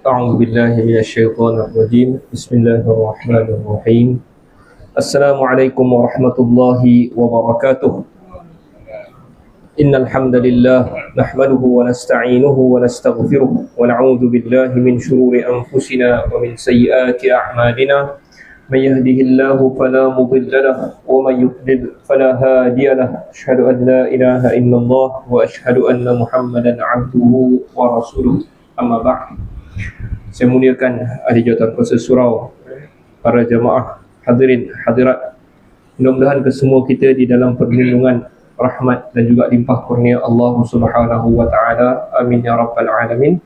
أعوذ بالله من الشيطان الرجيم بسم الله الرحمن الرحيم السلام عليكم ورحمة الله وبركاته إن الحمد لله نحمده ونستعينه ونستغفره ونعوذ بالله من شرور أنفسنا ومن سيئات أعمالنا من يهده الله فلا مضل له ومن يضلل فلا هادي له أشهد أن لا إله إلا الله وأشهد أن محمدا عبده ورسوله أما بعد. Saya muliakan ahli jawatan kuasa surau, para jamaah, hadirin, hadirat. Mudah-mudahan kesemua kita di dalam perlindungan, rahmat dan juga limpah kurnia Allah Subhanahu wa taala. Amin ya rabbal alamin.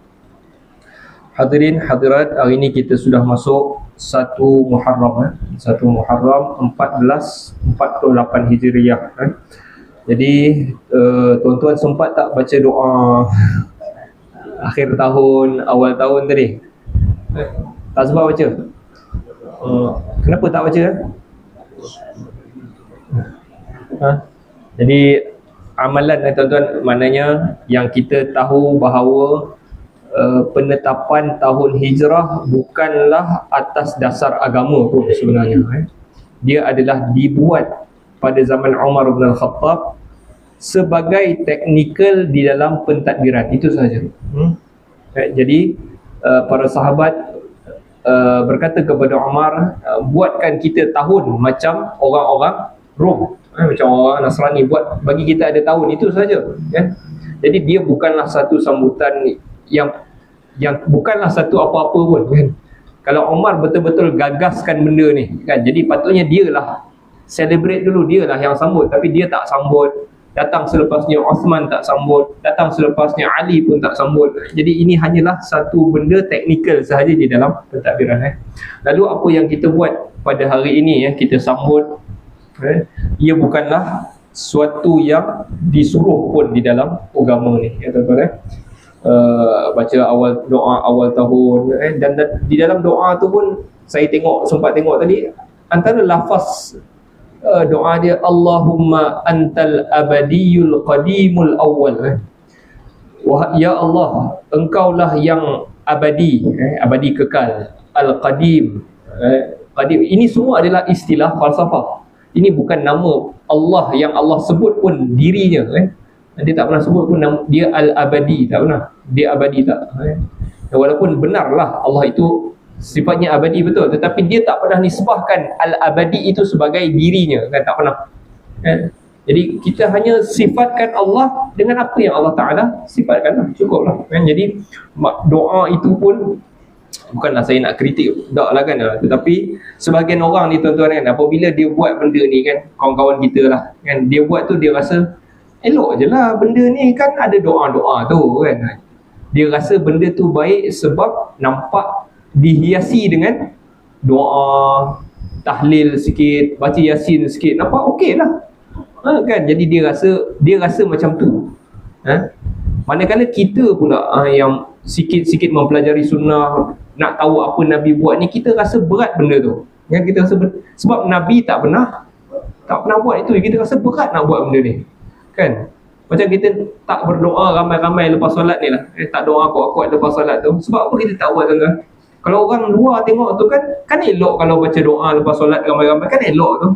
Hadirin, hadirat, hari ini kita sudah masuk 1 Muharram 1 Muharram 1448 Hijriah. Jadi tuan-tuan sempat tak baca doa akhir tahun, awal tahun tadi? Tak sempat baca? Kenapa tak baca? Jadi amalan tuan-tuan, maknanya yang kita tahu bahawa penetapan tahun hijrah bukanlah atas dasar agama pun sebenarnya. Dia adalah dibuat pada zaman Umar bin Al-Khattab sebagai teknikal di dalam pentadbiran, itu sahaja. Jadi para sahabat berkata kepada Umar, buatkan kita tahun macam orang-orang Rom, macam orang Nasrani buat, bagi kita ada tahun, itu saja. Jadi dia bukanlah satu sambutan yang bukanlah satu apa-apa pun, kan. Kalau Umar betul-betul gagaskan benda ni, kan, jadi patutnya dia lah celebrate dulu, dia lah yang sambut, tapi dia tak sambut. Datang selepasnya Uthman tak sambut, datang selepasnya Ali pun tak sambut. Jadi ini hanyalah satu benda teknikal sahaja di dalam pentadbiran. Lalu apa yang kita buat pada hari ini, kita sambut, ia bukanlah suatu yang disuruh pun di dalam agama ni, tuan-tuan. Baca awal doa awal tahun, dan di dalam doa tu pun saya sempat tengok tadi, antara lafaz doa dia, Allahumma antal abadiyul qadimul awal. Ya Allah, engkaulah yang abadi, abadi kekal, al-qadim, qadim. Ini semua adalah istilah falsafah. Ini bukan nama Allah yang Allah sebut pun dirinya, dia tak pernah sebut pun nama dia al-abadi, tak pernah. Dia abadi tak. Walaupun benarlah Allah itu sifatnya abadi betul, tetapi dia tak pernah nisbahkan al-abadi itu sebagai dirinya, kan, tak pernah. Jadi kita hanya sifatkan Allah dengan apa yang Allah Ta'ala sifatkan, cukuplah, kan. Jadi doa itu pun bukanlah saya nak kritik, tak lah, kan, tetapi sebahagian orang ni, tuan-tuan, kan, apabila dia buat benda ni, kan, kawan-kawan kita lah, kan, dia buat tu, dia rasa elok je lah benda ni, kan ada doa-doa tu, kan. Dia rasa benda tu baik sebab nampak dihiasi dengan doa, tahlil sikit, baca yasin sikit, nampak okey lah, kan. Jadi dia rasa macam tu. Manakala kita pula yang sikit-sikit mempelajari sunnah, nak tahu apa Nabi buat ni, kita rasa berat benda tu, kan. Kita rasa sebab Nabi tak pernah buat itu, kita rasa berat nak buat benda ni, kan. Macam kita tak berdoa ramai-ramai lepas solat ni lah, tak doa kuat-kuat lepas solat tu. Sebab apa kita tak buat, tuan-tuan? Kalau orang luar tengok tu, kan elok kalau baca doa lepas solat ramai-ramai, kan elok tu.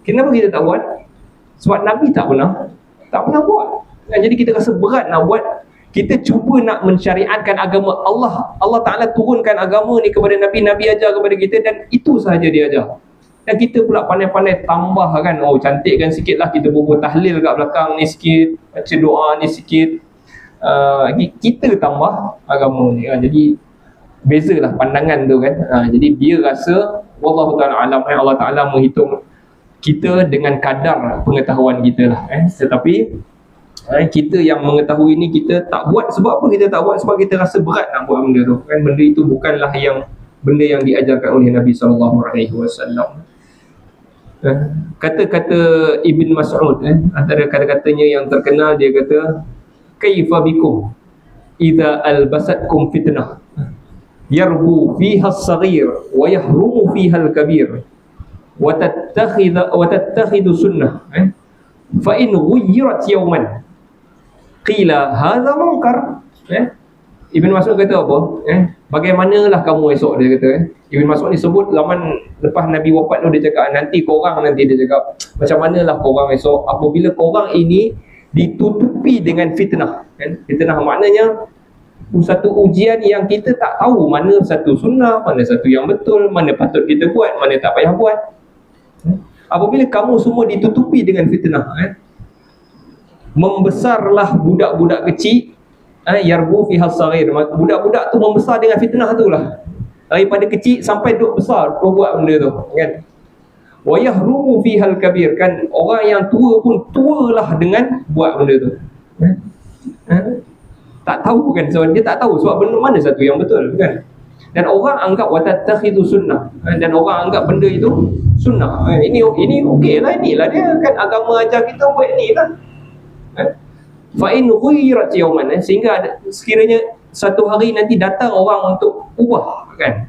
Kenapa kita tak buat? Sebab Nabi tak pernah buat. Jadi kita rasa berat nak buat. Kita cuba nak mensyariatkan agama Allah. Allah Ta'ala turunkan agama ni kepada Nabi, Nabi ajar kepada kita, dan itu sahaja dia ajar. Dan kita pula pandai-pandai tambah, kan. Oh, cantikkan sikit lah, kita bubuh tahlil kat belakang ni sikit, baca doa ni sikit, kita tambah agama ni, kan. Jadi bezalah pandangan tu, kan. Jadi dia rasa wallahu ta'ala alam, Allah Ta'ala menghitung kita dengan kadar pengetahuan kita lah, tetapi kita yang mengetahui ni, kita tak buat. Sebab apa kita tak buat? Sebab kita rasa berat nak buat benda tu, kan. Benda itu bukanlah benda yang diajarkan oleh Nabi SAW. Kata-kata Ibn Mas'ud, antara kata-katanya yang terkenal, dia kata, kaifa bikum idza albasatkum fitnah yarbu fiha as-saghir wa yahrumu fiha al-kabir wa tattakhidhu sunnah fa in ghayyirat yawman qila hadha munkar. Ibn Mas'ud kata apa? Bagaimanalah kamu esok, dia kata Ibn Mas'ud ni sebut zaman lepas Nabi wafat tu, dia cakap nanti dia cakap macam manalah korang esok apabila korang ini ditutupi dengan fitnah, kan? Fitnah maknanya satu ujian yang kita tak tahu mana satu sunnah, mana satu yang betul, mana patut kita buat, mana tak payah buat. Apabila kamu semua ditutupi dengan fitnah, membesarlah budak-budak kecil, yarbu fi hasaghir, budak-budak tu membesar dengan fitnah tu lah, daripada kecil sampai duk besar kau buat benda tu, kan? Wa yahrumu fi hal kabir, kan? Orang yang tua pun tualah dengan buat benda tu. Tak tahu, kan? So dia tak tahu sebab benda mana satu yang betul, kan? Dan orang anggap watattakhidhu sunnah, dan orang anggap benda itu sunnah. Ini okeylah, inilah dia, kan? Agama ajar kita buat inilah. Fa in ghuyirat yawman, sehingga sekiranya satu hari nanti datang orang untuk ubah, kan?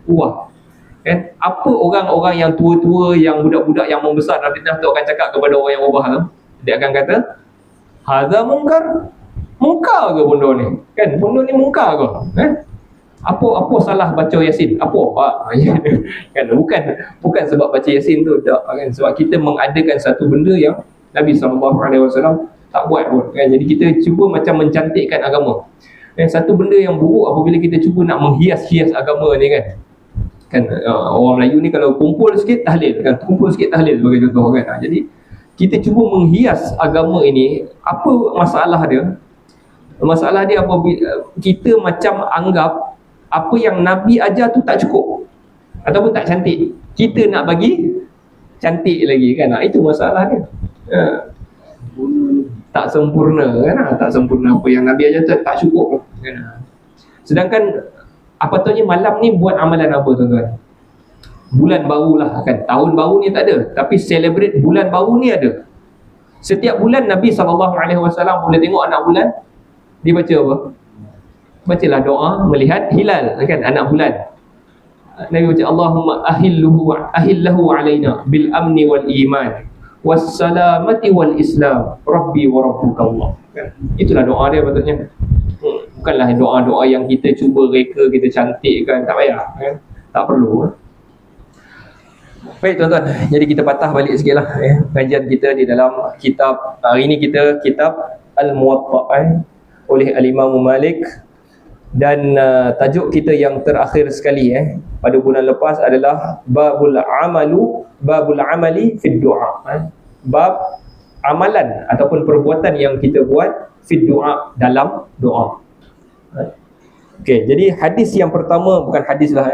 Kan? Apa orang-orang yang tua-tua, yang budak-budak yang membesar dalam fitnah tu akan cakap kepada orang yang ubah tu? Dia akan kata, hadza munkar ke benda ni? Kan? Benda ni munkar ke? Apa salah baca Yasin? Kan? Bukan sebab baca Yasin tu, tak, kan? Sebab kita mengadakan satu benda yang Nabi SAW tak buat pun, kan? Jadi kita cuba macam mencantikkan agama. Satu benda yang buruk apabila kita cuba nak menghias-hias agama ni, kan? Orang Melayu ni kalau kumpul sikit tahlil, kan? Kumpul sikit tahlil sebagai contoh, kan? Jadi kita cuba menghias agama ini. Apa masalah dia? Masalah dia apabila kita macam anggap apa yang Nabi ajar tu tak cukup ataupun tak cantik, kita nak bagi cantik lagi, kan? Itu masalah dia. Tak sempurna, kan? Tak sempurna, apa yang Nabi ajar tu tak cukup, kan? Sedangkan apatutnya malam ni buat amalan apa, tuan-tuan? Bulan baru lah, kan? Tahun baru ni tak ada, tapi celebrate bulan baru ni ada. Setiap bulan Nabi SAW boleh tengok anak bulan, dia baca apa? Bacalah doa melihat hilal, kan? Anak bulan. Nabi baca Allahumma ahillahu alaina bil amni wal iman wassalamati wal islam rabbi wa rabbukallah, kan? Itulah doa dia patutnya. Bukanlah doa-doa yang kita cuba reka, kita cantikkan, tak payah, kan? Tak perlu. Baik, tuan-tuan, jadi kita patah balik sikit lah kajian kita di dalam kitab. Hari ini kita kitab Al-Muwatta' oleh Al-Imam Malik. Dan tajuk kita yang terakhir sekali pada bulan lepas adalah babul amali fid du'a, bab amalan ataupun perbuatan yang kita buat fid du'a, dalam doa. Okey, jadi hadis yang pertama, bukan hadis lah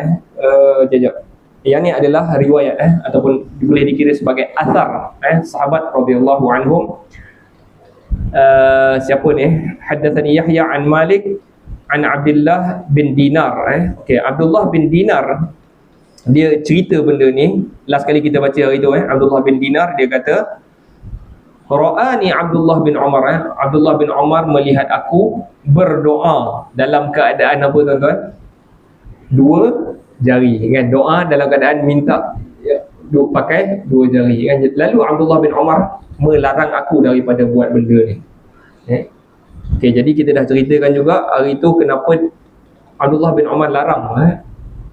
yang ni adalah riwayat ataupun boleh dikira sebagai athar sahabat radhiyallahu anhum. Siapa ni? Haddatsani Yahya an Malik an Abdullah bin Dinar. Okey, Abdullah bin Dinar dia cerita benda ni. Last kali kita baca hari tu, Abdullah bin Dinar dia kata, Ra'ani Abdullah bin Umar. Abdullah bin Umar melihat aku berdoa dalam keadaan apa, tuan-tuan? Dua jari, kan? Doa dalam keadaan minta pakai dua jari, kan? Lalu Abdullah bin Umar melarang aku daripada buat benda ni. Okey, jadi kita dah ceritakan juga hari itu kenapa Abdullah bin Umar larang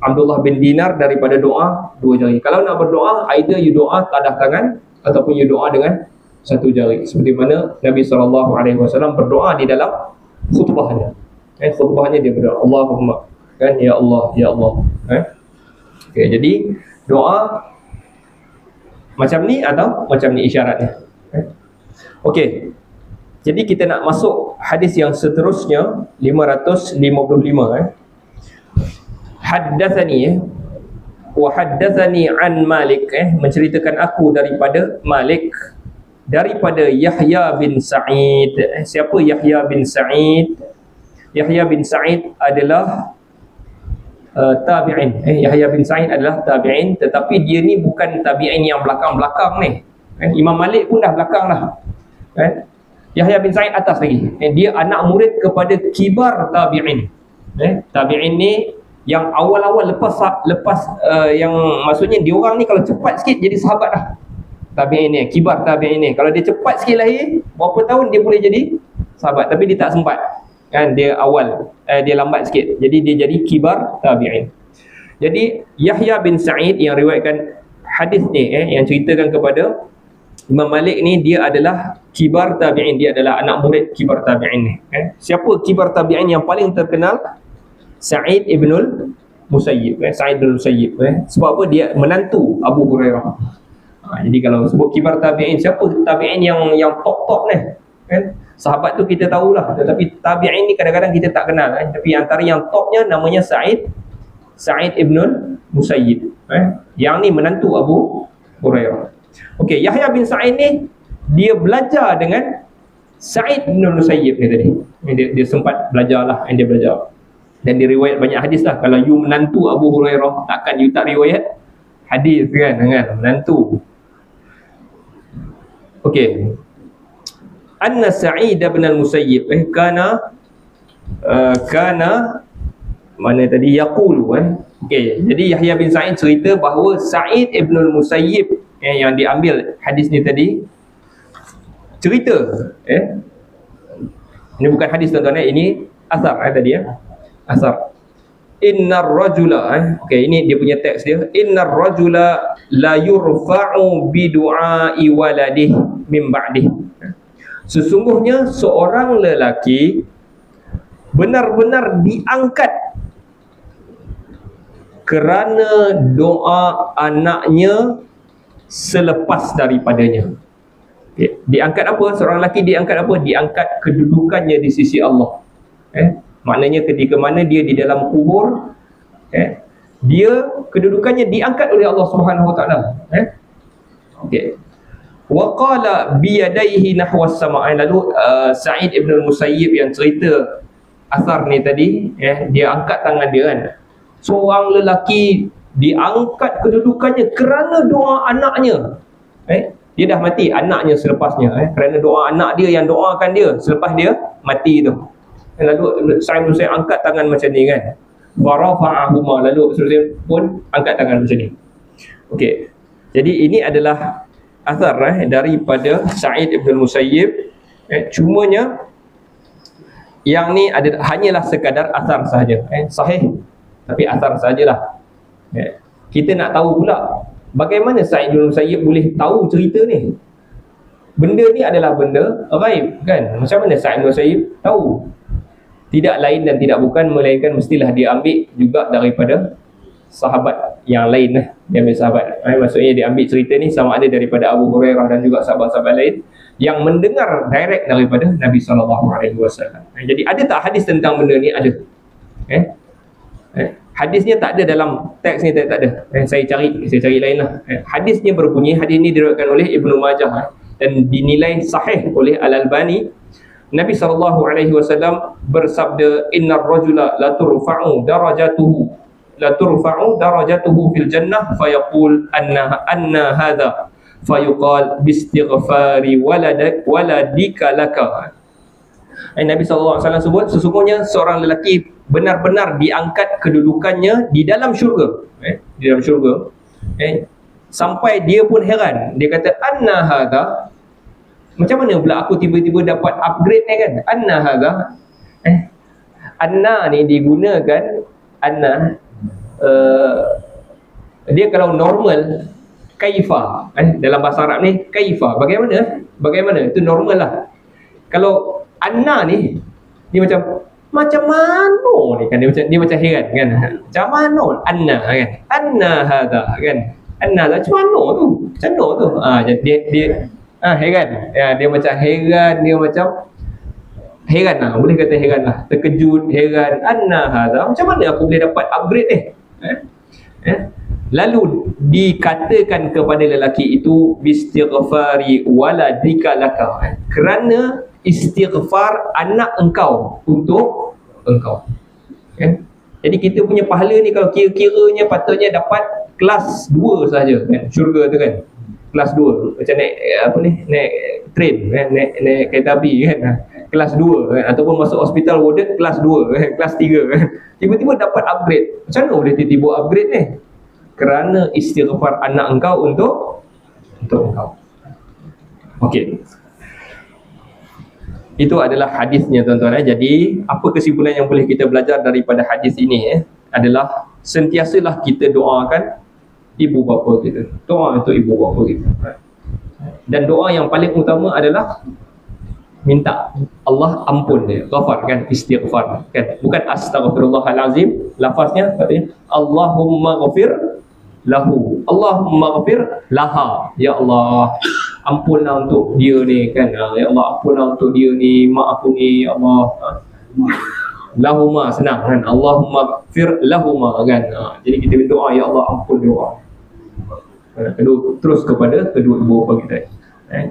Abdullah bin Dinar daripada doa dua jari. Kalau nak berdoa, either you doa tadah tangan ataupun you doa dengan satu jari, seperti mana Nabi SAW berdoa di dalam khutbahnya. Khutbahnya dia berdoa Allahumma, kan? Ya Allah, ya Allah. Okey, jadi doa macam ni atau macam ni isyaratnya. Okey, jadi kita nak masuk hadis yang seterusnya, 555. Haddatsani wa haddatsani an Malik, menceritakan aku daripada Malik, daripada Yahya bin Sa'id. Siapa Yahya bin Sa'id? Yahya bin Sa'id adalah tabi'in. Yahya bin Sa'id adalah tabi'in, tetapi dia ni bukan tabi'in yang belakang-belakang ni. Imam Malik pun dah belakang dah. Yahya bin Sa'id atas lagi. Dia anak murid kepada kibar tabi'in. Tabi'in ni yang awal-awal lepas yang maksudnya diorang ni kalau cepat sikit jadi sahabat dah. Tabi'in ni, kibar tabi'in ni, kalau dia cepat sikit lahir, berapa tahun dia boleh jadi sahabat, tapi dia tak sempat. kan, dia awal, dia lambat sikit, jadi dia jadi kibar tabi'in. Jadi Yahya bin Sa'id yang riwayatkan hadis ni, yang ceritakan kepada Imam Malik ni, dia adalah kibar tabi'in, dia adalah anak murid kibar tabi'in ni. Siapa kibar tabi'in yang paling terkenal? Sa'id ibnul Musayyib. Sa'id ibnul Musayyib. Sebab apa? Dia menantu Abu Hurairah. Jadi kalau sebut kibar tabi'in, siapa tabi'in yang top-top ni? Sahabat tu kita tahulah, tetapi tabi'in ni kadang-kadang kita tak kenal. Tapi antara yang topnya namanya Sa'id ibnul Musayyib. Yang ni menantu Abu Hurairah. Okey, Yahya bin Sa'id ni dia belajar dengan Sa'id bin Musayyib ni tadi. Dia sempat belajarlah, dia belajar. Dan dia riwayat banyak hadis lah. Kalau you menantu Abu Hurairah, takkan you tak riwayat hadis kan, menantu. Okey. Anna Sa'id bin al-Musayyib kana mana tadi yaqulu Okey, jadi Yahya bin Sa'id cerita bahawa Sa'id ibn al-Musayyib yang diambil hadis ni tadi cerita ini bukan hadis tuan-tuan, ini asar tadi asar. Innar rajula okey, ini dia punya teks dia. Innar rajula la yurfa'u bi du'a'i waladih min ba'dih. Sesungguhnya seorang lelaki benar-benar diangkat kerana doa anaknya selepas daripadanya. Okay. Diangkat apa? Seorang lelaki diangkat apa? Diangkat kedudukannya di sisi Allah. Maknanya ketika mana dia di dalam kubur, dia kedudukannya diangkat oleh Allah Subhanahu Wa Taala. Okey. Wa qala bi yadayhi nahwa as-sama'. Lalu Sa'id ibn al-Musayyib yang cerita asar ni tadi, dia angkat tangan dia kan. Seorang lelaki diangkat kedudukannya kerana doa anaknya. Dia dah mati, anaknya selepasnya, kerana doa anak dia yang doakan dia selepas dia mati tu. Lalu Sa'id bin Musayyib angkat tangan macam ni kan. Warafa'ahuma, lalu Rasulullah pun angkat tangan macam ni. Okey. Jadi ini adalah asar daripada Sa'id ibn Musayyib. Cumanya yang ni hanyalah sekadar asar sahaja. Sahih tapi asar sahajalah. Kita nak tahu pula bagaimana Sa'id bin Musayyib boleh tahu cerita ni. Benda ni adalah benda ghaib kan. Macam mana Sa'id bin Musayyib tahu? Tidak lain dan tidak bukan melainkan mestilah dia ambil juga daripada sahabat yang lain. Dia ambil sahabat. Maksudnya dia ambil cerita ni sama ada daripada Abu Hurairah dan juga sahabat-sahabat lain yang mendengar direct daripada Nabi SAW. Jadi ada tak hadis tentang benda ni? Ada. Hadisnya tak ada dalam teks ni, tak ada. Saya cari lain lah. Hadisnya berbunyi, hadis ni diriwayatkan oleh Ibnu Majah dan dinilai sahih oleh Al-Albani. Nabi SAW bersabda, innar rajula la turfa'u darajatuhu fil jannah fayaqul anna hadha fayuqal bistighfari waladika laka. Nabi SAW sebut sesungguhnya seorang lelaki benar-benar diangkat kedudukannya di dalam syurga, di dalam syurga, sampai dia pun heran. Dia kata anna hadha, macam mana pula aku tiba-tiba dapat upgrade ni kan? Anna hadha, anna ni digunakan anna, dia kalau normal kaifa, dalam bahasa Arab ni kaifa, bagaimana itu normal lah. Kalau anna ni dia macam mana ni kan, dia macam heran kan, macam mana anna kan, anna hadha kan, anna hadha macam mana tu dia heran, dia macam heran, heran lah, boleh kata heran lah, terkejut, heran, anna hadha, macam mana aku boleh dapat upgrade ni. Lalu dikatakan kepada lelaki itu bistighfari waladika laka, kerana istighfar anak engkau untuk engkau. Jadi kita punya pahala ni kalau kira-kiranya patutnya dapat kelas 2 saja kan, syurga tu kan, kelas 2, macam naik train kan, naik kereta api kan, kelas 2 kan, ataupun masuk hospital warden kelas 2 kan, kelas 3 kan. Tiba-tiba dapat upgrade. Macam mana boleh tiba-tiba upgrade ni? Kerana istighfar anak engkau untuk engkau. Okey. Itu adalah hadisnya tuan-tuan. Jadi apa kesimpulan yang boleh kita belajar daripada hadis ini adalah sentiasalah kita doakan ibu bapa kita. Doa untuk ibu bapa kita. Dan doa yang paling utama adalah minta Allah ampun dia, ghafar kan, istighfar kan, bukan astaghfirullahalazim. Lafaznya katanya Allahumma ghafir lahu, Allahumma ghafir laha, ya Allah ampunlah untuk dia ni kan, ya Allah ampunlah untuk dia ni, mak aku ni, ya Allah. Lahuma senang kan, Allahumma ghafir lahuma kan. Jadi kita berdoa ya Allah ampun doa. Terus kepada kedua ibu bapa kita.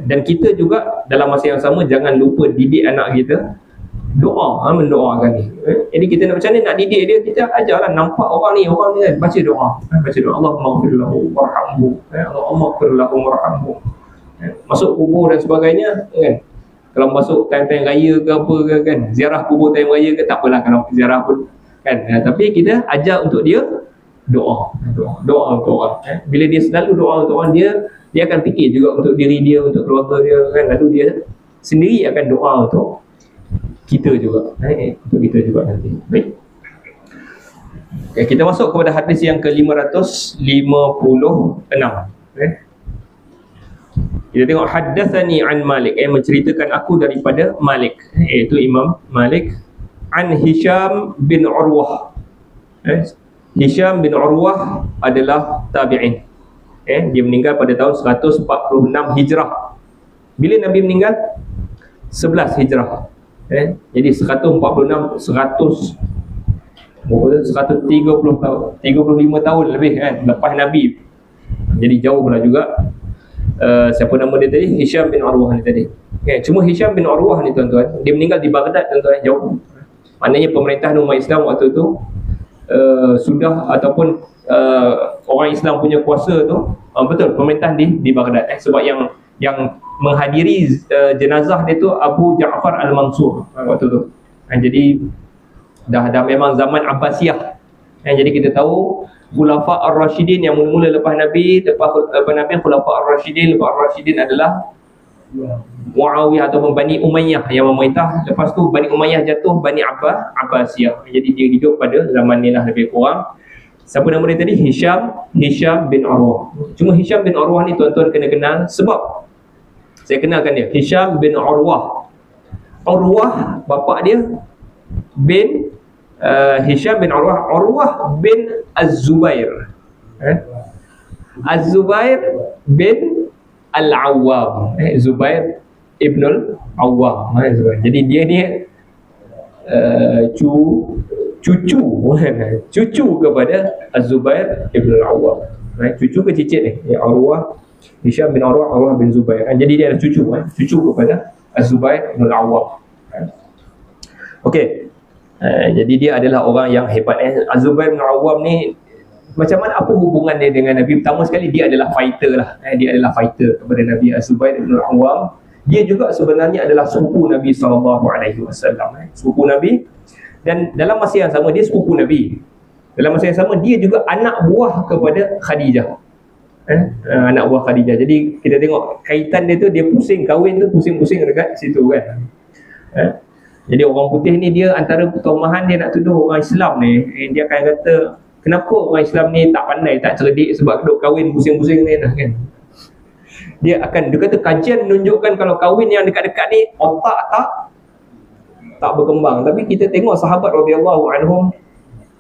Dan kita juga dalam masa yang sama jangan lupa didik anak kita doa, mendoakan ni. Jadi kita nak macam mana nak didik dia, kita ajarlah, nampak orang ni kan, baca doa. Baca doa Allahumma ghafir lahu warhamhu, Allahumma ghafir lahu warhamhu. Masuk kubur dan sebagainya kan. Kalau masuk time-time raya ke apa ke kan, ziarah kubur time raya ke tak apalah kalau ziarah pun kan. Tapi kita ajar untuk dia doa untuk orang. Bila dia selalu doa untuk orang, dia akan fikir juga untuk diri dia, untuk keluarga dia kan. Lalu dia sendiri akan doa untuk kita juga, untuk kita juga nanti. Baik. Okay, kita masuk kepada hadis yang ke-556. Kita tengok haddatsani an Malik, menceritakan aku daripada Malik, iaitu Imam Malik, an Hisham bin Urwah. Hisham bin Urwah adalah tabi'in. Dia meninggal pada tahun 146 Hijrah. Bila Nabi meninggal? 11 Hijrah. Jadi 146, 130 tahun, 35 tahun lebih kan lepas Nabi. Jadi jauh lah juga. Siapa nama dia tadi? Hisham bin Urwah ni tadi. Cuma Hisham bin Urwah ni tuan-tuan, dia meninggal di Baghdad tuan-tuan, jauh. Maknanya pemerintahan umat Islam waktu tu sudah, ataupun orang Islam punya kuasa tu, betul, pemerintahan di Baghdad. Sebab yang menghadiri jenazah dia tu Abu Ja'far Al-Mansur waktu tu. Jadi dah memang zaman Abbasiyah. Jadi kita tahu Khulafa Ar-Rashidin yang mula-mula lepas Nabi, Khulafa Ar-Rashidin. Lepas Ar-Rashidin adalah Muawiyah ataupun Bani Umayyah yang memerintah. Lepas tu Bani Umayyah jatuh, Bani Abbasiyah. Jadi dia hidup pada zaman ni lah lebih kurang. Siapa nama dia tadi? Hisham bin Urwah. Cuma Hisham bin Urwah ni tuan-tuan kena kenal, sebab saya kenalkan dia. Hisham bin Urwah. Urwah bapak dia bin Hisham bin Urwah. Urwah bin Az-Zubair. Az-Zubair bin Al-Awwam. Zubair ibn Al-Awwam. Jadi dia ni cucu kepada Az-Zubair ibn Al-Awwam. Cucu ke cicit ni? Urwah, Hisham bin Urwah bin Zubair. Jadi dia adalah cucu kepada Az-Zubair ibn Al-Awwam. Okey. Jadi dia adalah orang yang hebat. Az-Zubair bin Al-Awwam ni, macam mana, apa hubungan dia dengan Nabi? Pertama sekali, dia adalah fighter lah. Dia adalah fighter kepada Nabi. Az-Zubair bin Al-Awwam, dia juga sebenarnya adalah sepupu Nabi SAW. Sepupu Nabi. Dan dalam masa yang sama, dia sepupu Nabi. Dalam masa yang sama, dia juga anak buah kepada Khadijah. Anak buah Khadijah. Jadi kita tengok kaitan dia tu, dia pusing kahwin tu, pusing-pusing dekat situ kan. Jadi orang putih ni, dia antara pertomahan dia nak tuduh orang Islam ni, dia akan kata, kenapa orang Islam ni tak pandai, tak cerdik sebab duk kahwin pusing-pusing ni kan. Dia kata kajian menunjukkan kalau kahwin yang dekat-dekat ni otak tak berkembang. Tapi kita tengok sahabat radhiyallahu anhum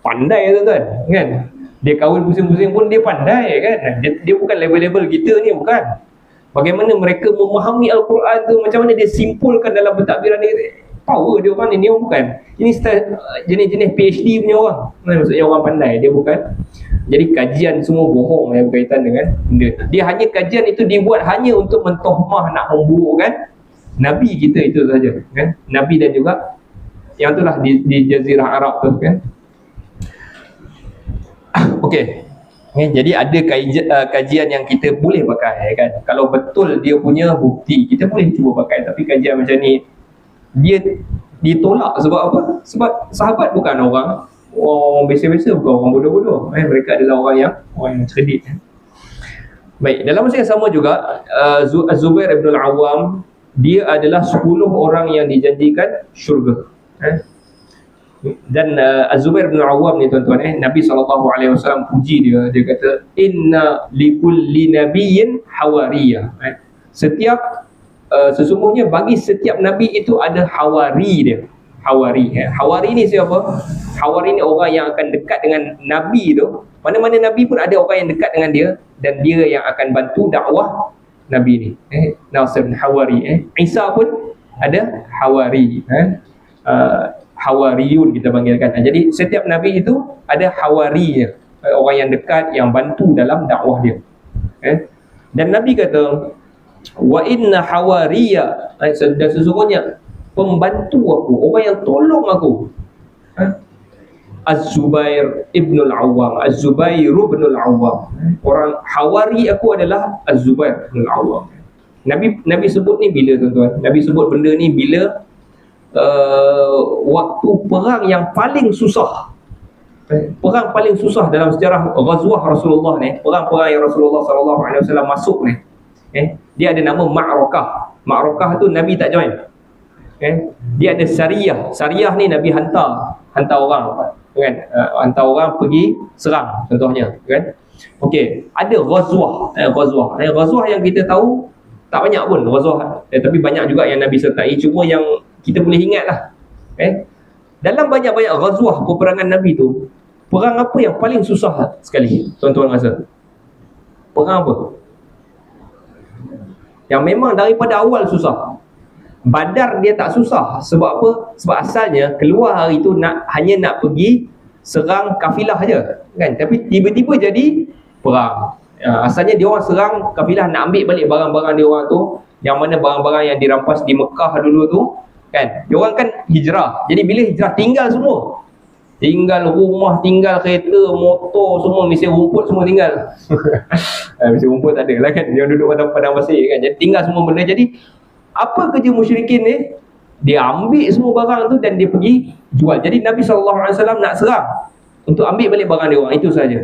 pandai tuan-tuan kan. Dia kahwin pusing-pusing pun dia pandai kan. Dia bukan level-level kita ni, bukan. Bagaimana mereka memahami Al-Quran tu, macam mana dia simpulkan dalam pentadbiran ni. Power dia orang ni bukan. Ini jenis-jenis PhD punya orang. Maksudnya orang pandai, dia bukan. Jadi kajian semua bohong yang berkaitan dengan benda. Dia hanya kajian itu dibuat hanya untuk mentohmah, nak memburukkan Nabi kita itu saja kan. Nabi dan juga yang itulah di Jazirah Arab tu kan. Okey. Jadi ada kajian yang kita boleh pakai kan. Kalau betul dia punya bukti, kita boleh cuba pakai. Tapi kajian macam ni, dia ditolak sebab apa? Sebab sahabat bukan orang biasa-biasa, bukan orang bodoh-bodoh. Mereka adalah orang yang cerdik. Baik, dalam masa yang sama juga Az-Zubair ibn Al-Awwam dia adalah 10 orang yang dijanjikan syurga. Dan Az-Zubair bin Awwam ni tuan-tuan, Nabi SAW puji dia. Dia kata, inna likulli nabiyyin hawariyah. Setiap sesungguhnya bagi setiap nabi itu ada hawari dia. Hawari. Hawari ni siapa? Hawari ni orang yang akan dekat dengan nabi tu. Mana-mana nabi pun ada orang yang dekat dengan dia, dan dia yang akan bantu dakwah nabi ni. Nasir bin Hawari. Isa pun ada hawari. Hawariyun kita panggilkan. Jadi setiap nabi itu ada hawarinya, orang yang dekat, yang bantu dalam dakwah dia. Dan Nabi kata, wa inna hawariya, dan sesungguhnya pembantu aku, orang yang tolong aku, Az-Zubair ibn al-Awwam. Az-Zubair ibn al-Awwam. Orang hawari aku adalah Az-Zubair ibn al-Awwam. Nabi sebut ni bila tuan-tuan? Nabi sebut benda ni bila waktu perang yang paling susah. Perang paling susah dalam sejarah ghazwah Rasulullah ni, perang-perang yang Rasulullah SAW masuk ni, dia ada nama Ma'rakah. Ma'rakah tu Nabi tak join. Dia ada Sariyah. Sariyah ni Nabi hantar orang, kan? Hantar orang pergi serang contohnya, kan? Okey, ada ghazwah. Ghazwah yang kita tahu tak banyak pun ghazwah, tapi banyak juga yang Nabi sertai. Cuma yang kita boleh ingat lah, dalam banyak-banyak ghazwah peperangan Nabi tu, perang apa yang paling susah sekali tuan-tuan rasa? Perang apa? Yang memang daripada awal susah. Badar dia tak susah. Sebab apa? Sebab asalnya keluar hari tu hanya nak pergi serang kafilah je, kan? Tapi tiba-tiba jadi perang. Asalnya dia orang serang kafilah nak ambil balik barang-barang dia orang tu, yang mana barang-barang yang dirampas di Mekah dulu tu, kan? Dia orang kan hijrah. Jadi bila hijrah, tinggal semua. Tinggal rumah, tinggal kereta, motor, semua mesin rumput semua tinggal. Mesin rumput tak ada lah, kan? Dia duduk padang pasir, kan? Jadi tinggal semua benda. Jadi apa kerja musyrikin ni? Dia ambil semua barang tu dan dia pergi jual. Jadi Nabi SAW nak serang untuk ambil balik barang dia orang. Itu saja.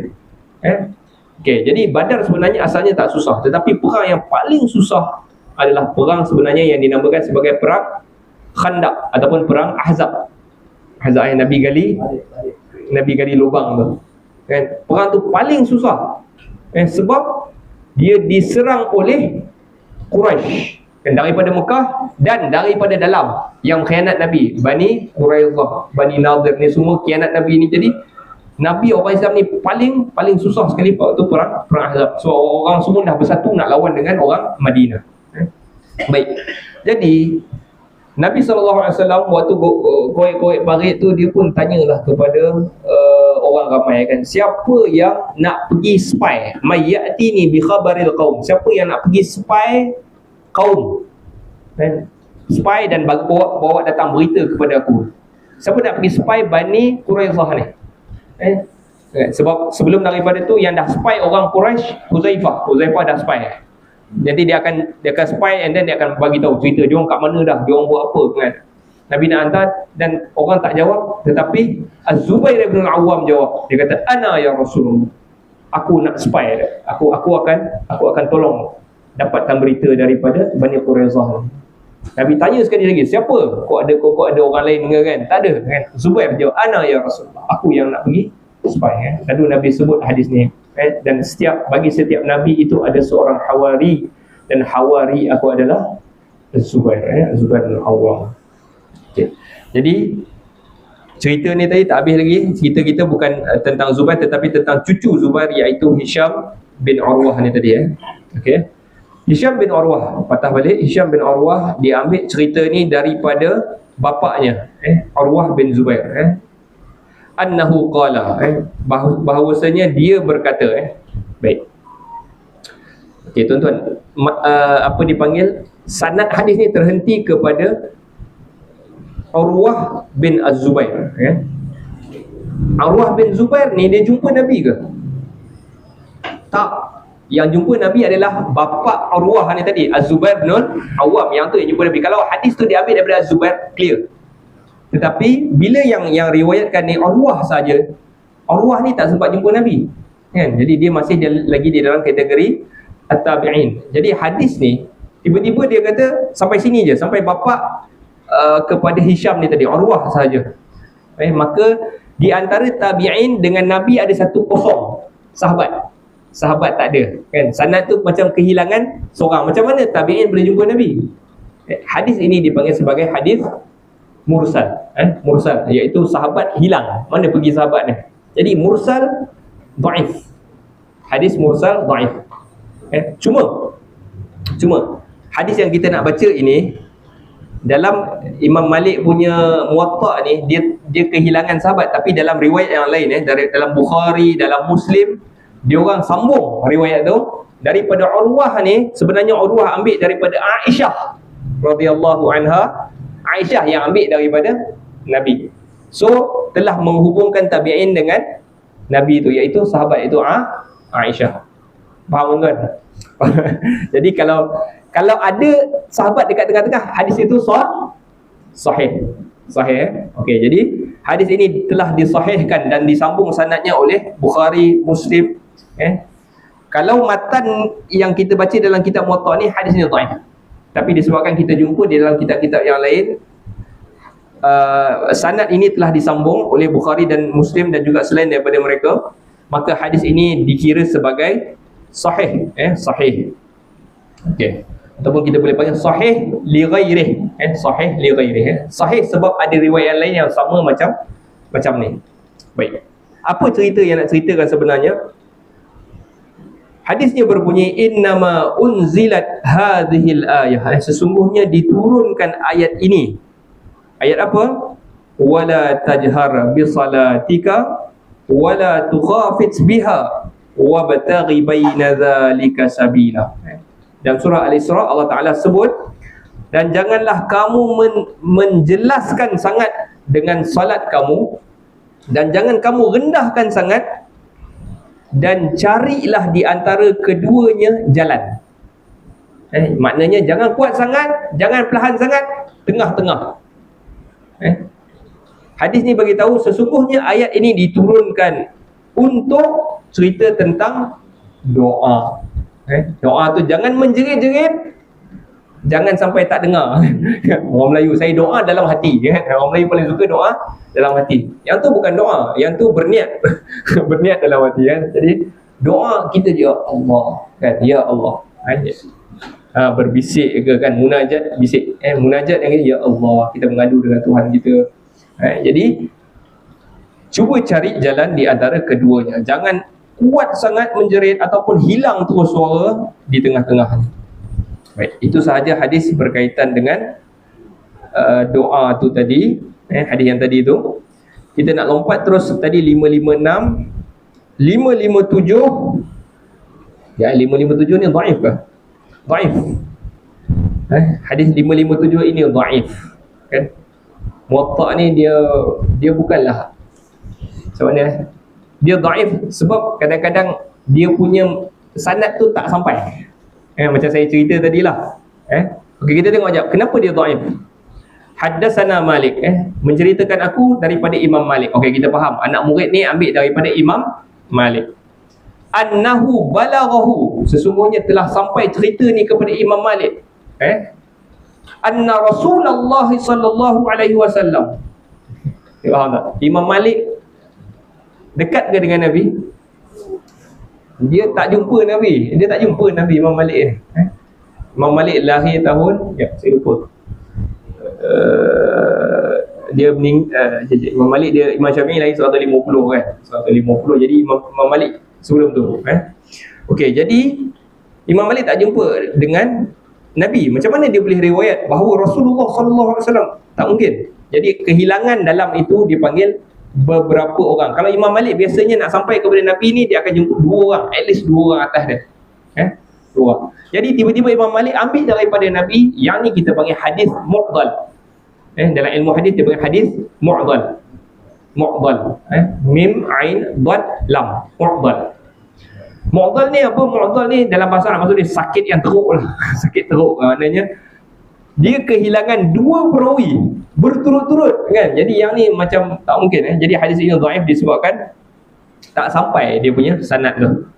Okay, jadi Badar sebenarnya asalnya tak susah. Tetapi perang yang paling susah adalah perang sebenarnya yang dinamakan sebagai perang Khandaq ataupun perang Ahzab. Ahzab yang Nabi gali lubang tu, kan? Perang tu paling susah, sebab dia diserang oleh Quraisy, kan? Daripada Mekah dan daripada dalam yang khianat Nabi, Bani Quraidah, Bani Nadir ni semua khianat Nabi ni. Jadi Nabi orang Islam ni paling susah sekali waktu perang Ahzab. So orang semua dah bersatu nak lawan dengan orang Madinah. Baik. Jadi Nabi SAW waktu korek-korek parit tu, dia pun tanyalah kepada orang ramai, kan? Siapa yang nak pergi spy? Mayyatini bi khabaril qaum. Siapa yang nak pergi spy kaum, kan? Spy dan bawa datang berita kepada aku. Siapa nak pergi spy Bani Quraidah ni? Sebab sebelum daripada tu yang dah spy orang Quraisy, Huzaifah dah spy. Jadi dia akan spy, and then dia akan bagi tahu cerita dia orang kat mana dah, dia orang buat apa, kan? Nabi nak hantar dan orang tak jawab, tetapi Az-Zubair bin Awwam jawab. Dia kata, ana ya Rasulullah, aku nak spy, aku akan tolong dapatkan berita daripada Bani Quraidah. Nabi tanya sekali lagi, siapa? Kok ada orang lain ke, kan? Tak ada, kan? Zubair jawab, ana ya Rasulullah, aku yang nak pergi spy, kan? Lalu Nabi sebut hadis ni, dan bagi setiap Nabi itu ada seorang hawari, dan hawari aku adalah Zubair, Zubair bin Awwam. Okay. Jadi cerita ni tadi tak habis lagi. Cerita kita bukan tentang Zubair, tetapi tentang cucu Zubair, iaitu Hisham bin Urwah ni tadi. Okay. Hisham bin Urwah, patah balik. Hisham bin Urwah dia ambil cerita ni daripada bapaknya, Urwah bin Zubair. Annahu qala, bahawasanya dia berkata, baik. Okey tuan-tuan, apa dipanggil, sanad hadis ni terhenti kepada Urwah bin Az-Zubair, Urwah bin Zubair ni dia jumpa Nabi ke? Tak. Yang jumpa Nabi adalah bapa Urwah ni tadi, Az-Zubair bin Awwam, yang tu yang jumpa Nabi. Kalau hadis tu diambil daripada Az-Zubair, clear. Tetapi bila yang riwayatkan ni Urwah saja, Urwah ni tak sempat jumpa Nabi, kan? Jadi dia masih lagi di dalam kategori at-tabi'in. Jadi hadis ni Tiba-tiba dia kata sampai sini je, sampai bapa kepada Hisham ni tadi, Urwah sahaja. Maka di antara tabi'in dengan Nabi ada 1-0 sahabat tak ada, kan? Sanad tu macam kehilangan seorang. Macam mana tabi'in boleh jumpa Nabi? Hadis ini dipanggil sebagai hadis mursal, mursal, iaitu sahabat hilang. Mana pergi sahabat ni? Jadi mursal dhaif. Hadis mursal dhaif. Cuma hadis yang kita nak baca ini dalam Imam Malik punya Muwatta ni, dia kehilangan sahabat, tapi dalam riwayat yang lain dalam Bukhari, dalam Muslim, dia orang sambung riwayat tu daripada Urwah ni. Sebenarnya Urwah ambil daripada Aisyah radhiyallahu anha, Aisyah yang ambil daripada Nabi. So telah menghubungkan tabi'in dengan Nabi tu, iaitu sahabat itu Aisyah. Faham tuan? Jadi kalau ada sahabat dekat tengah-tengah, hadis itu sahih. Okey, jadi hadis ini telah disahihkan dan disambung sanadnya oleh Bukhari, Muslim. Kalau matan yang kita baca dalam kitab Muwatta ni, hadis ini dhaif. Tapi disebabkan kita jumpa di dalam kitab-kitab yang lain, sanad ini telah disambung oleh Bukhari dan Muslim dan juga selain daripada mereka, maka hadis ini dikira sebagai sahih. Sahih. Okey. Ataupun kita boleh panggil sahih li ghairih. Sahih li ghairih. Sahih sebab ada riwayat lain yang sama macam ni. Baik. Apa cerita yang nak ceritakan sebenarnya? Hadisnya berbunyi, innama unzilat hadhil ayah. Sesungguhnya diturunkan ayat ini. Ayat apa? Wala tajhar bi salatika wala tukhafit biha wabtaghi baina dzalika sabila. Dalam surah Al-Isra Allah Ta'ala sebut, dan janganlah kamu menjelaskan sangat dengan salat kamu, dan jangan kamu rendahkan sangat, dan carilah di antara keduanya jalan. Maknanya jangan kuat sangat, jangan perlahan sangat, tengah-tengah. Hadis ni bagi tahu sesungguhnya ayat ini diturunkan untuk cerita tentang doa. Doa tu jangan menjerit-jerit, jangan sampai tak dengar. Orang Melayu, saya doa dalam hati. Orang Melayu paling suka doa dalam hati. Yang tu bukan doa, yang tu berniat. Berniat dalam hati, kan? Jadi doa kita, ya Allah, kan? Ya Allah. Berbisik ke, kan? Munajat, bisik. Munajat yang ini, ya Allah, kita mengadu dengan Tuhan kita. Jadi cuba cari jalan di antara keduanya. Jangan kuat sangat menjerit ataupun hilang terus suara di tengah-tengah. Baik, itu sahaja hadis berkaitan dengan doa tu tadi. Hadis yang tadi tu. Kita nak lompat terus tadi 556, 557. Ya, 557 ni dhaif ke? Dhaif. Hadis 557 ini dhaif, kan? Muwatta ni dia bukanlah, sebenarnya dia dhaif sebab kadang-kadang dia punya sanad tu tak sampai. Macam saya cerita tadilah. Okey, kita tengok sekejap kenapa dia dhaif. Haddatsana Malik, menceritakan aku daripada Imam Malik. Okey, kita faham anak murid ni ambil daripada Imam Malik. Annahu balaghahu, sesungguhnya telah sampai cerita ni kepada Imam Malik. Anna Rasulullah sallallahu alaihi wasallam. Faham tak? Imam Malik dekat ke dengan Nabi? Dia tak jumpa Nabi. Imam Malik ni. Imam Malik lahir tahun, saya lupa. Imam Malik Imam Syafi'i lahir 150 kan. 150. Jadi Imam Malik sebelum tu. Okey, jadi Imam Malik tak jumpa dengan Nabi. Macam mana dia boleh riwayat bahawa Rasulullah sallallahu alaihi wasallam? Tak mungkin. Jadi kehilangan dalam itu dipanggil beberapa orang. Kalau Imam Malik biasanya nak sampai kepada Nabi ni, dia akan jumpa 2 orang, at least 2 orang atas dia. 2 orang. Jadi tiba-tiba Imam Malik ambil daripada Nabi, yang ni kita panggil hadis mu'dhal. Dalam ilmu hadis dia panggil hadis mu'dhal. Mu'dhal. Mim ain dad lam. Mu'dhal. Mu'dhal ni apa? Mu'dhal ni dalam bahasa Arab maksud dia sakit yang teruk lah. Sakit teruk. Maknanya dia kehilangan 2 perawi berturut-turut, kan? Jadi yang ni macam tak mungkin. Jadi hadis ini dhaif disebabkan tak sampai dia punya sanad tu.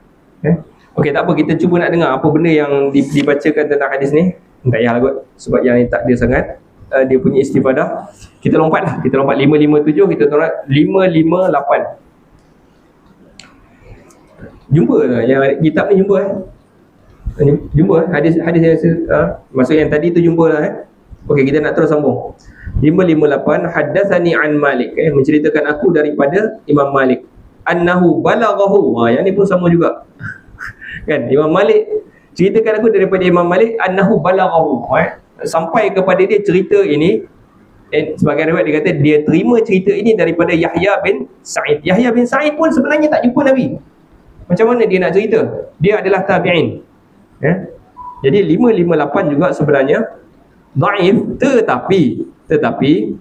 Okey, tak apa, kita cuba nak dengar apa benda yang dibacakan tentang hadis ni. Tak payahlah kot, sebab yang ni tak dia sangat dia punya istifadah. Kita lompat lah, kita lompat 557, kita tolak 558. Jumpa lah yang kitab ni, jumpa jumpa hadis yang maksud yang tadi tu jumpa lah Okey, kita nak terus sambung. 558, haddatsani an Malik, menceritakan aku daripada Imam Malik, annahu balaghahu. Yang ni pun sama juga kan, Imam Malik ceritakan aku daripada Imam Malik, annahu balaghahu, sampai kepada dia cerita ini. Sebagai riwayat dia kata dia terima cerita ini daripada Yahya bin Sa'id. Yahya bin Sa'id pun sebenarnya tak jumpa Nabi. Macam mana dia nak cerita? Dia adalah tabi'in. Jadi 558 juga sebenarnya dhaif, tetapi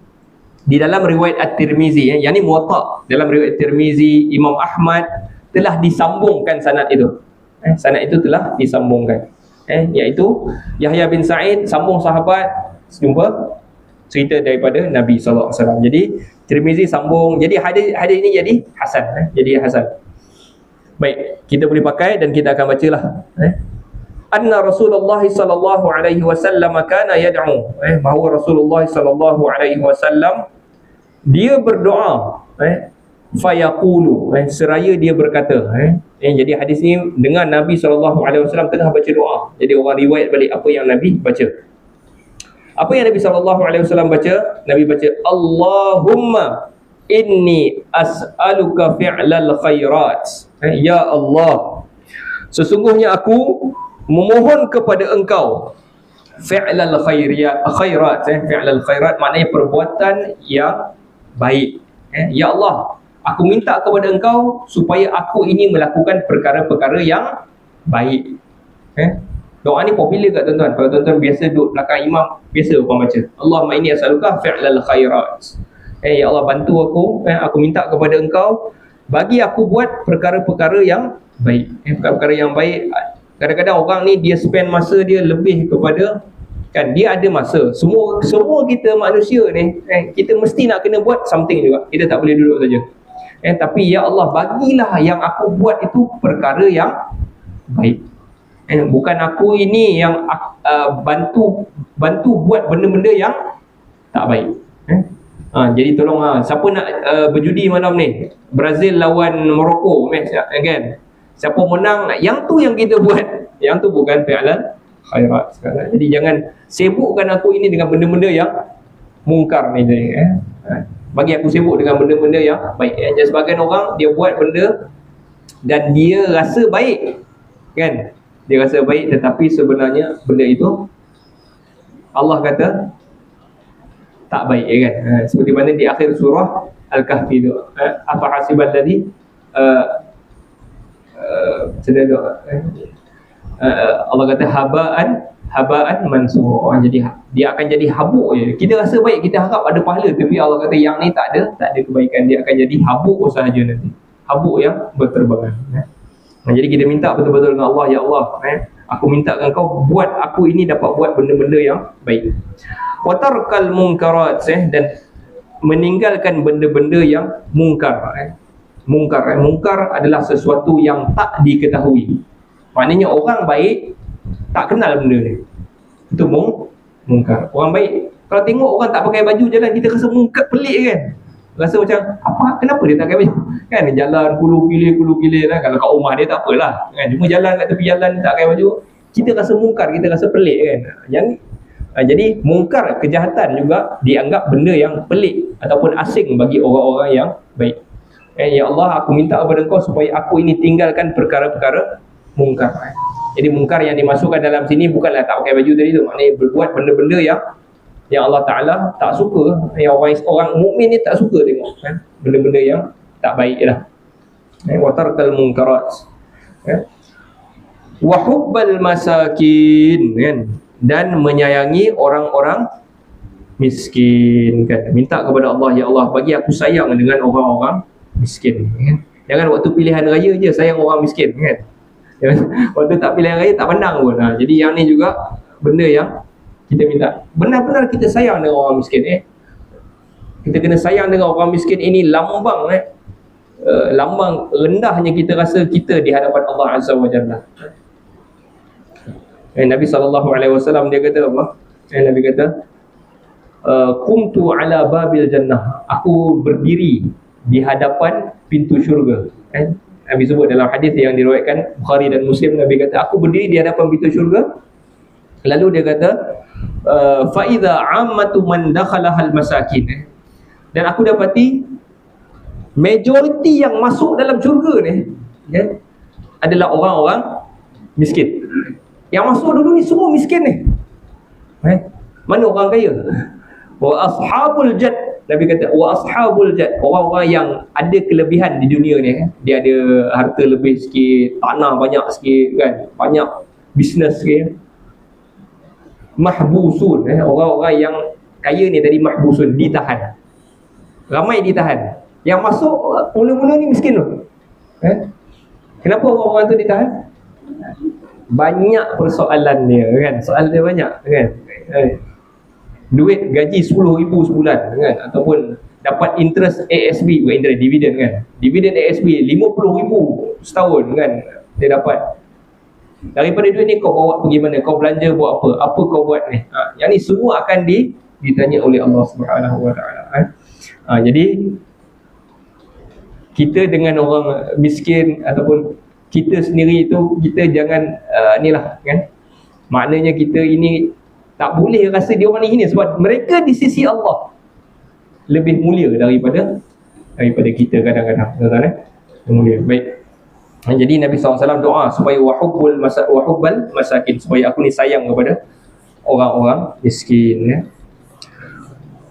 di dalam riwayat At-Tirmizi, yang ni Muwatta, dalam riwayat Tirmizi, Imam Ahmad telah disambungkan sanad itu. Sanad itu telah disambungkan. Iaitu Yahya bin Sa'id sambung sahabat, jumpa cerita daripada Nabi sallallahu alaihi wasallam. Jadi Tirmizi sambung, jadi hadis ini jadi hasan, jadi hasan. Baik, kita boleh pakai dan kita akan bacalah. Anna Rasulullah sallallahu alaihi wasallam kana yad'u, bahawa Rasulullah sallallahu alaihi wasallam dia berdoa, fayaqulu, seraya dia berkata. Jadi hadis ni dengan Nabi sallallahu alaihi wasallam tengah baca doa. Jadi orang riwayat balik apa yang Nabi baca. Apa yang Nabi sallallahu alaihi wasallam baca? Nabi baca, Allahumma inni as'aluka fi'lal khairat. Ya Allah, sesungguhnya aku memohon kepada engkau fi'lal khairat. Fi'lal khairat maknanya perbuatan yang baik. Ya Allah, aku minta kepada engkau supaya aku ini melakukan perkara-perkara yang baik. Doa ni popular kat tuan-tuan. Kalau tuan-tuan biasa duduk belakang imam, biasa orang baca, Allahumma inni as'aluka fi'lal khairat. Ya Allah, bantu aku, aku minta kepada engkau bagi aku buat perkara-perkara yang baik. Perkara-perkara yang baik. Kadang-kadang orang ni dia spend masa dia lebih kepada, kan, dia ada masa. Semua kita manusia ni, kita mesti nak kena buat something juga. Kita tak boleh duduk saja. Tapi ya Allah, bagilah yang aku buat itu perkara yang baik. Bukan aku ini yang bantu buat benda-benda yang tak baik. Jadi tolong, siapa nak berjudi malam ni, Brazil lawan Morocco, kan, siapa menang, yang tu yang kita buat, yang tu bukan fi'lan khairat sekarang. Jadi jangan sibukkan aku ini dengan benda-benda yang mungkar ni. Bagi aku sibuk dengan benda-benda yang baik. Jadi sebagian orang dia buat benda dan dia rasa baik, kan, dia rasa baik, tetapi sebenarnya benda itu Allah kata tak baik, kan. Seperti mana di akhir surah Al-Kahfi tu, apa hasibal ladzi Allah kata habaan mansur. Jadi dia akan jadi habuk je. Kita rasa baik, kita harap ada pahala, tapi Allah kata yang ni tak ada kebaikan, dia akan jadi habuk sahaja nanti. Habuk yang berterbangan. Jadi kita minta betul-betul dengan Allah, ya Allah, aku minta engkau buat aku ini dapat buat benda-benda yang baik. Wa tarkal munkarat, dan meninggalkan benda-benda yang mungkar. Mungkar adalah sesuatu yang tak diketahui. Maknanya orang baik tak kenal benda ni. Itu mungkar. Orang baik, kalau tengok orang tak pakai baju jalan, kita rasa mungkar, pelik, kan. Rasa macam, kenapa dia tak pakai baju? Kan jalan kulu-kili lah. Kalau kat rumah dia tak apalah, kan. Cuma jalan kat tepi jalan tak pakai baju, kita rasa mungkar, kita rasa pelik, kan. Jadi mungkar, kejahatan juga dianggap benda yang pelik ataupun asing bagi orang-orang yang baik. Ya Allah, aku minta kepada engkau supaya aku ini tinggalkan perkara-perkara mungkar. Jadi mungkar yang dimasukkan dalam sini bukanlah tak pakai baju tadi tu, maknanya berbuat benda-benda yang Allah Ta'ala tak suka, yang orang mukmin ni tak suka tengok, kan, benda-benda yang tak baik lah. Wa tarkal munkarat, wa hubbal masakin, kan, dan menyayangi orang-orang miskin, kan. Minta kepada Allah, ya Allah, bagi aku sayang dengan orang-orang miskin, kan. Jangan waktu pilihan raya je sayang orang miskin, kan. Waktu tak pilihan raya tak pandang pun. Jadi yang ni juga benda yang kita minta, benar-benar kita sayang dengan orang miskin. Kita kena sayang dengan orang miskin. Ini lambang lambang rendahnya kita rasa kita di hadapan Allah Azza wa Jalla. Nabi SAW dia kata apa? Nabi kata, "Qumtu ala babil jannah." Aku berdiri di hadapan pintu syurga. Nabi sebut dalam hadis yang diriwayatkan Bukhari dan Muslim, Nabi kata, aku berdiri di hadapan pintu syurga. Lalu dia kata, fa idza ammatu man dakhalahal masakin. Dan aku dapati majoriti yang masuk dalam syurga ni adalah orang-orang miskin. Yang masuk dulu ni semua miskin ni. Mana orang kaya? Wa ashabul jad. Nabi kata wa ashabul jad, orang-orang yang ada kelebihan di dunia ni. Dia ada harta lebih sikit, tanah banyak sikit kan, banyak bisnes sikit. Mahbusun, orang-orang yang kaya ni tadi mahbusun, ditahan. Ramai ditahan. Yang masuk mula-mula ni miskin tu. Kenapa orang-orang tu ditahan? Banyak persoalan dia kan, soal dia banyak kan. Duit gaji 10,000 sebulan kan, ataupun dapat interest ASB, bukan interest, dividen kan. Dividen ASB 50,000 setahun kan dia dapat. Daripada duit ni kau bawa pergi mana? Kau belanja buat apa? Apa kau buat ni? Yang ni semua akan ditanya oleh Allah Subhanahu Wa Taala. Jadi kita dengan orang miskin ataupun kita sendiri itu, kita jangan inilah kan. Maknanya kita ini tak boleh rasa dia orang ni, sebab mereka di sisi Allah lebih mulia daripada kita kadang-kadang. Mulia. Baik. Jadi Nabi SAW doa supaya wahubbal masakin, supaya aku ni sayang kepada orang-orang miskin ya.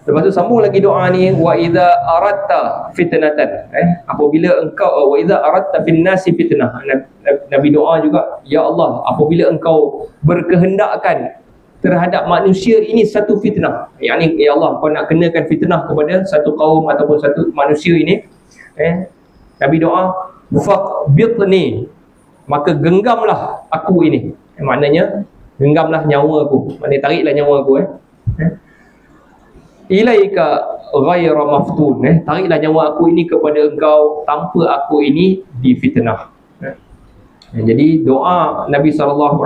Lepas tu sambung lagi doa ni, wa idza aradta fitnatan, apabila engkau, wa idza aradta fin nasi fitnah. Nabi doa juga, ya Allah, apabila engkau berkehendakkan terhadap manusia ini satu fitnah, yakni ya Allah, kau nak kenakan fitnah kepada satu kaum ataupun satu manusia ini, Nabi doa, faqbitni, maka genggamlah aku ini. Maknanya genggamlah nyawa aku, maknanya tariklah nyawa aku ilaika ghaira maftun, tariklah nyawa aku ini kepada engkau tanpa aku ini difitnah. Jadi doa Nabi SAW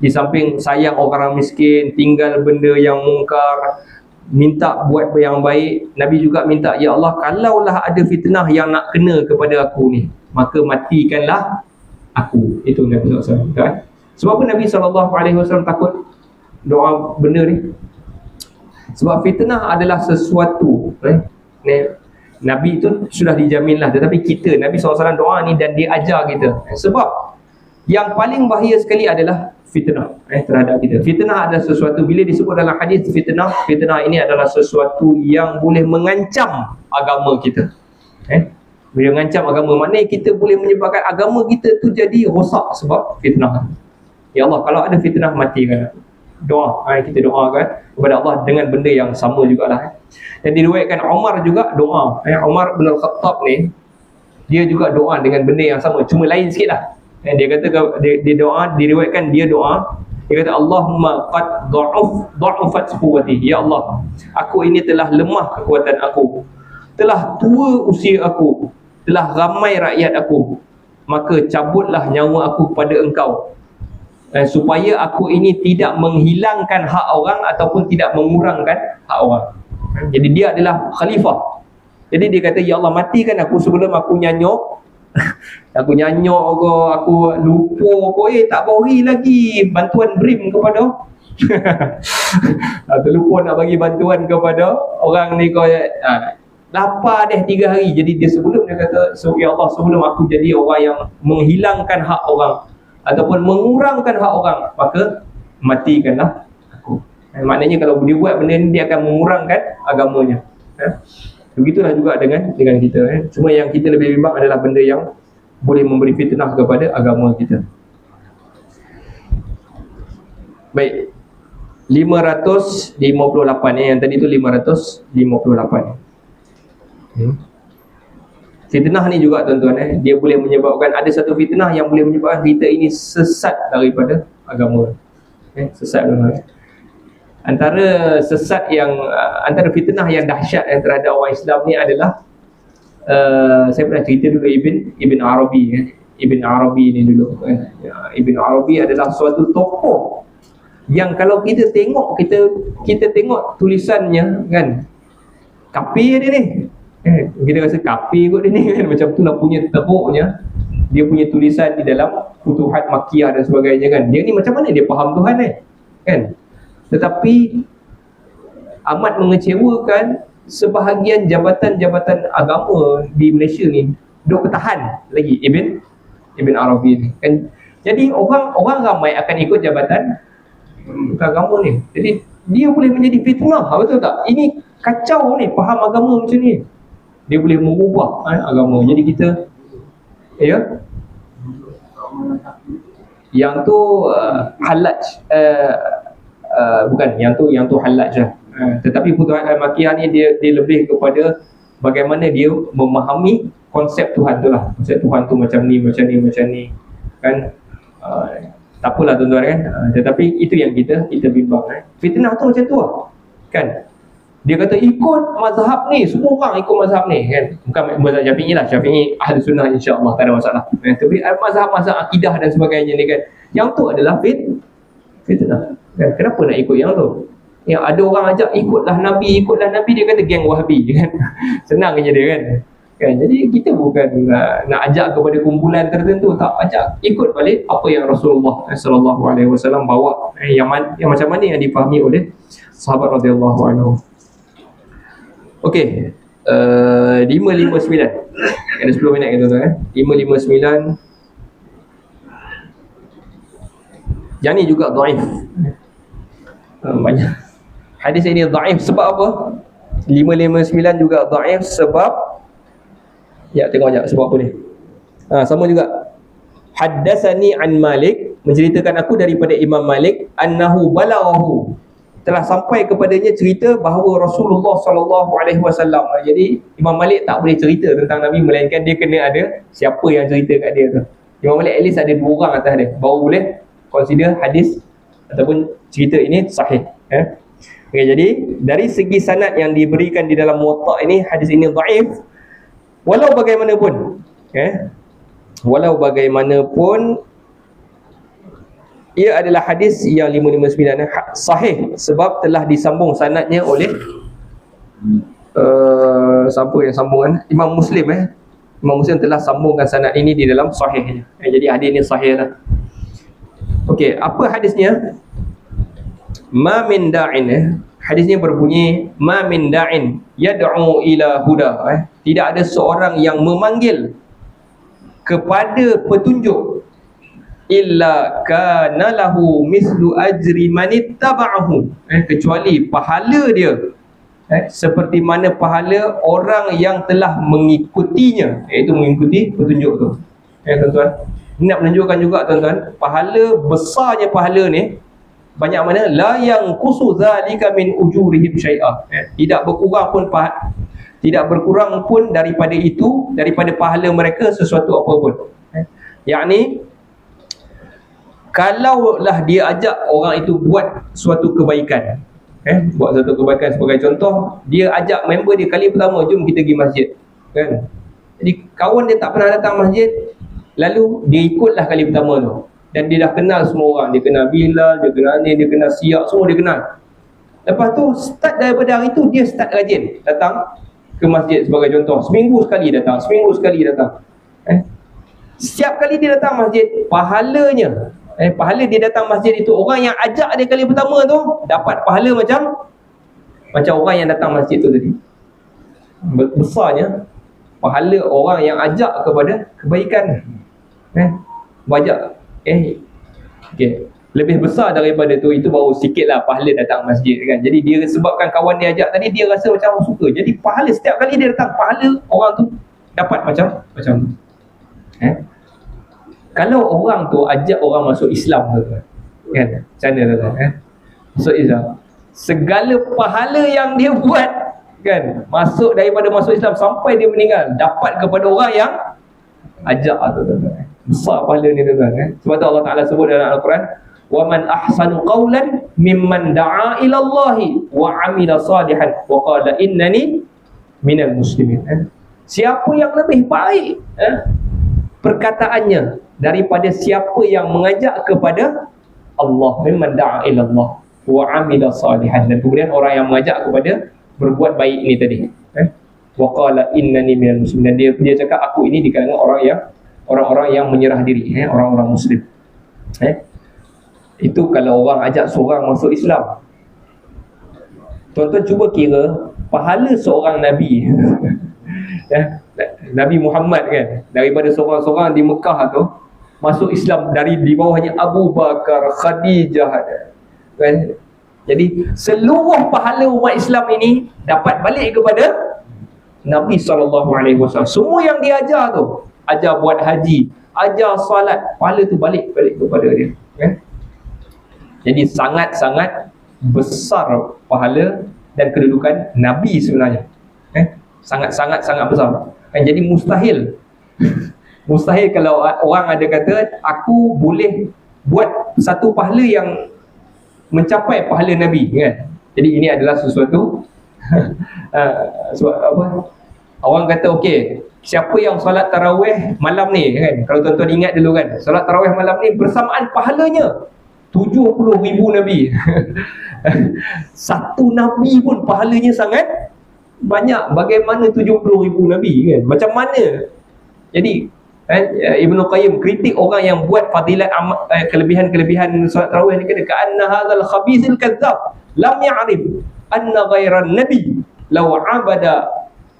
di samping sayang orang miskin, tinggal benda yang mungkar, minta buat yang baik, Nabi juga minta, ya Allah, kalaulah ada fitnah yang nak kena kepada aku ni, maka matikanlah aku. Itu Nabi SAW kan? Sebab apa Nabi SAW takut doa benda ni? Sebab fitnah adalah sesuatu Nabi itu sudah dijaminlah, tetapi kita, Nabi SAW doa ni dan dia ajar kita. Sebab yang paling bahaya sekali adalah fitnah terhadap kita. Fitnah adalah sesuatu, bila disebut dalam hadis fitnah ini adalah sesuatu yang boleh mengancam agama kita. Bila mengancam agama, maknanya kita boleh menyebabkan agama kita tu jadi rosak sebab fitnah. Ya Allah, kalau ada fitnah, matikan aku. Doa, kita doakan kepada Allah dengan benda yang sama jugalah. Dan diriwayatkan Umar juga doa. Umar bin Al-Khattab ni, dia juga doa dengan benda yang sama, cuma lain sikit lah. Dia kata, dia doa, diriwayatkan dia doa, dia kata, Allahumma qad dha'ufat quwwati, ya Allah, aku ini telah lemah kekuatan aku, telah tua usia aku, telah ramai rakyat aku, maka cabutlah nyawa aku pada engkau, supaya aku ini tidak menghilangkan hak orang ataupun tidak mengurangkan hak orang. Jadi dia adalah khalifah. Jadi dia kata, ya Allah, matikan aku sebelum aku nyanyok. Aku nyanyok ke, aku lupa ke, tak beri lagi bantuan BRIM kepada terlupa nak bagi bantuan kepada orang ni, kau lapar 3 hari. Jadi dia sebelum dia kata, ya Allah, sebelum aku jadi orang yang menghilangkan hak orang ataupun mengurangkan hak orang, maka matikanlah aku. Maknanya kalau dia buat benda ni, dia akan mengurangkan agamanya. Begitulah juga dengan kita. Cuma yang kita lebih bimbang adalah benda yang boleh memberi fitnah kepada agama kita. Baik, 558 yang tadi tu 558. Fitnah ni juga tuan-tuan, dia boleh menyebabkan, ada satu fitnah yang boleh menyebabkan kita ini sesat daripada agama. Sesat tuan-tuan. Antara fitnah yang dahsyat yang terhadap orang Islam ni adalah, saya pernah cerita dulu Ibn Arabi. Ibn Arabi ni dulu kan. Ibn Arabi adalah suatu tokoh yang kalau kita tengok, kita tengok tulisannya kan, kapi dia ni, kita rasa kapi kot dia ni kan, macam tu lah punya teruknya dia punya tulisan di dalam Futuhat Makkiyah dan sebagainya kan. Dia ni macam mana dia faham Tuhan kan. Tetapi amat mengecewakan, sebahagian jabatan-jabatan agama di Malaysia ni duk bertahan lagi Ibn Arabi ni kan. Jadi orang ramai akan ikut jabatan agama ni. Jadi dia boleh menjadi fitnah, betul tak? Ini kacau ni, faham agama macam ni. Dia boleh mengubah agama. Jadi kita yang tu halaj, bukan yang tu halaj lah. Tetapi Futuhat Makkiyah ni dia lebih kepada bagaimana dia memahami konsep Tuhan tu lah. Konsep Tuhan tu macam ni kan. Tak apalah tuan-tuan kan. Tetapi itu yang kita bimbang Fitnah tu macam tu lah kan. Dia kata ikut mazhab ni, semua orang ikut mazhab ni kan. Bukan mazhab Syafi'i lah, Syafi'i ahli sunnah insya-Allah, tak ada masalah. Tapi mazhab-mazhab akidah dan sebagainya ni kan, yang tu adalah fitnah kan. Kenapa nak ikut yang tu? Yang ada orang ajak ikutlah Nabi, dia kata geng Wahabi kan. Senang je dia kan. Jadi kita bukan nak ajak kepada kumpulan tertentu, tak, ajak ikut balik apa yang Rasulullah sallallahu alaihi wasallam bawa, yang macam mana yang dipahami oleh sahabat radhiyallahu anhu. Okey, 559. Ada 10 minit kita tu 559. Yang ni juga dhaif. Banyak hadis ini dhaif sebab apa? 559 juga dhaif sebab, ya tengok sekejap sebab apa ni. Sama juga. Haddatsani an Malik, menceritakan aku daripada Imam Malik, annahu balaghahu, telah sampai kepadanya cerita bahawa Rasulullah sallallahu alaihi wasallam. Jadi Imam Malik tak boleh cerita tentang Nabi melainkan dia kena ada siapa yang cerita kat dia tu. Imam Malik at least ada 2 orang atas dia baru boleh consider hadis ataupun cerita ini sahih. Okay, jadi dari segi sanad yang diberikan di dalam Muwatta ini, hadis ini dhaif. Walau bagaimanapun, walau bagaimanapun, ia adalah hadis yang 559 sahih sebab telah disambung sanadnya oleh siapa yang sambungan? Imam Muslim. Imam Muslim telah sambungkan sanad ini di dalam sahihnya. Jadi hadis ini sahih lah. Okey, apa hadisnya? Ma min da'in, hadisnya berbunyi ma min da'in yad'u ila huda, tidak ada seorang yang memanggil kepada petunjuk illa kana lahu mislu ajri man ittaba'ahu, kecuali pahala dia seperti mana pahala orang yang telah mengikutinya, iaitu mengikuti petunjuk tu. Tuan-tuan, nak menunjukkan juga tuan-tuan, pahala besarnya pahala ni banyak mana la yang kusu zalika min ujurihim syai'ah, tidak berkurang pun daripada itu, daripada pahala mereka sesuatu apa pun. Yakni kalaulah dia ajak orang itu buat suatu kebaikan, buat suatu kebaikan, sebagai contoh dia ajak member dia kali pertama, jom kita pergi masjid kan. Jadi kawan dia tak pernah datang masjid, lalu dia ikutlah kali pertama tu, dan dia dah kenal semua orang. Dia kenal Bilal, dia kenal ni, dia kenal Siak, semua dia kenal. Lepas tu start daripada hari tu dia start rajin datang ke masjid sebagai contoh. Seminggu sekali datang. Setiap kali dia datang masjid, pahalanya, pahala dia datang masjid itu, orang yang ajak dia kali pertama tu dapat pahala macam orang yang datang masjid tu tadi. Besarnya pahala orang yang ajak kepada kebaikan. Banyak okay. Lebih besar daripada tu, itu baru sikit lah pahala datang masjid kan. Jadi dia sebabkan kawan dia ajak tadi, dia rasa macam suka. Jadi pahala setiap kali dia datang, pahala orang tu dapat macam tu. Kalau orang tu ajak orang masuk Islam tu kan, macam mana tu masuk Islam, segala pahala yang dia buat kan, masuk Islam sampai dia meninggal, dapat kepada orang yang ajak tu tuan-tuan. Besar pahala ni tuan-tuan. Sebab tu Allah Ta'ala sebut dalam Al-Quran, wa man ahsanu qawlan mimman da'a ila Allahi wa 'amila salihan wa qala innani minal muslimin. Siapa yang lebih baik perkataannya daripada siapa yang mengajak kepada Allah, mimman da'a ila Allah wa 'amila salihan, dan kemudian orang yang mengajak kepada berbuat baik ni tadi. Wa qala innani minal muslimin, dan dia cakap aku ini di kalangan orang-orang yang menyerah diri, orang-orang muslim. Itu kalau orang ajak seorang masuk Islam. Tuan-tuan cuba kira pahala seorang Nabi Nabi Muhammad kan, daripada seorang-seorang di Mekah tu masuk Islam, dari di bawahnya Abu Bakar, Khadijah kan. Jadi seluruh pahala umat Islam ini dapat balik kepada Nabi SAW. Semua yang dia ajar tu, ajar buat haji, ajar salat, pahala tu balik kepada dia kan? Jadi sangat-sangat besar pahala dan kedudukan Nabi sebenarnya. Sangat-sangat besar. Jadi mustahil kalau orang ada kata aku boleh buat satu pahala yang mencapai pahala Nabi kan. Jadi ini adalah sesuatu orang kata okey, siapa yang solat tarawih malam ni kan, kalau tuan-tuan ingat dulu kan, solat tarawih malam ni bersamaan pahalanya 70,000 Nabi. Satu Nabi pun pahalanya sangat banyak. Bagaimana 70,000 Nabi kan? Macam mana? Jadi Ibnu Qayyim kritik orang yang buat fadilat kelebihan-kelebihan solat tarawih ni, kata ka'anna hadzal khabithul kadzdzab lam ya'rif anna ghairan nabi law 'abada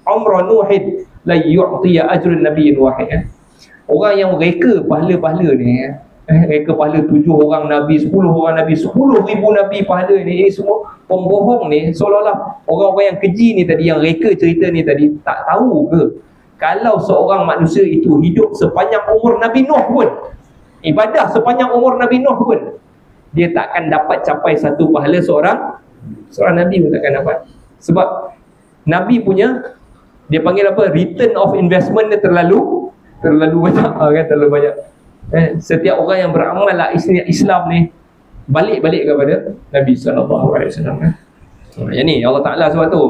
umra nuhid la yu'tiya ajrun nabiyyin wahid. Orang yang reka pahala-pahala ni, reka pahala 7 orang Nabi, 10 orang Nabi, 10,000 Nabi pahala ni, ini semua pembohong ni. Seolah-olah orang-orang yang keji ni tadi, yang reka cerita ni tadi, tak tahu ke kalau seorang manusia itu hidup sepanjang umur Nabi Nuh pun, ibadah sepanjang umur Nabi Nuh pun, dia takkan dapat capai satu pahala seorang Nabi pun takkan dapat. Sebab Nabi punya, dia panggil apa, return of investment dia terlalu banyak kan, terlalu banyak. Setiap orang yang beramal lah Islam ni balik kepada Nabi SAW. Yang ni Allah Ta'ala sebab tu